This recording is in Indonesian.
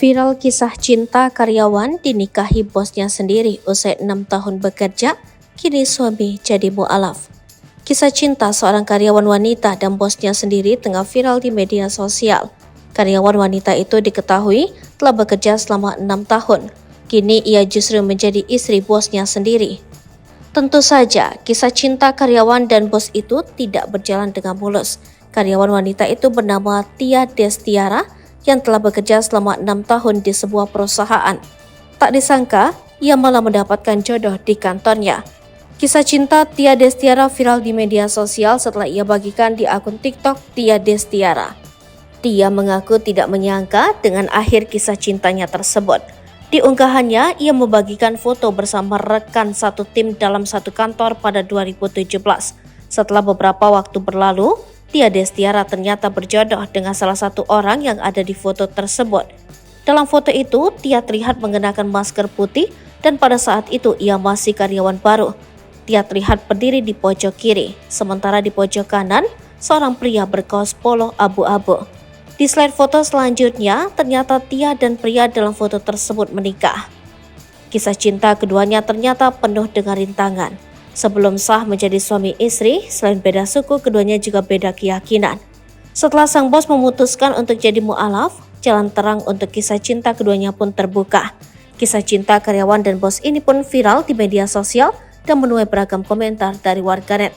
Viral kisah cinta karyawan dinikahi bosnya sendiri usai 6 tahun bekerja, kini suami jadi mu'alaf. Kisah cinta seorang karyawan wanita dan bosnya sendiri tengah viral di media sosial. Karyawan wanita itu diketahui telah bekerja selama 6 tahun. Kini ia justru menjadi istri bosnya sendiri. Tentu saja, kisah cinta karyawan dan bos itu tidak berjalan dengan mulus. Karyawan wanita itu bernama Tia Destiara yang telah bekerja selama 6 tahun di sebuah perusahaan. Tak disangka, ia malah mendapatkan jodoh di kantornya. Kisah cinta Tia Destiara viral di media sosial setelah ia bagikan di akun TikTok Tia Destiara. Tia mengaku tidak menyangka dengan akhir kisah cintanya tersebut. Di unggahannya, ia membagikan foto bersama rekan satu tim dalam satu kantor pada 2017. Setelah beberapa waktu berlalu, Tia Destiara ternyata berjodoh dengan salah satu orang yang ada di foto tersebut. Dalam foto itu, Tia terlihat mengenakan masker putih dan pada saat itu ia masih karyawan baru. Tia terlihat berdiri di pojok kiri, sementara di pojok kanan, seorang pria berkaos polo abu-abu. Di slide foto selanjutnya, ternyata Tia dan pria dalam foto tersebut menikah. Kisah cinta keduanya ternyata penuh dengan rintangan. Sebelum sah menjadi suami istri, selain beda suku, keduanya juga beda keyakinan. Setelah sang bos memutuskan untuk jadi mu'alaf, jalan terang untuk kisah cinta keduanya pun terbuka. Kisah cinta karyawan dan bos ini pun viral di media sosial dan menuai beragam komentar dari warganet.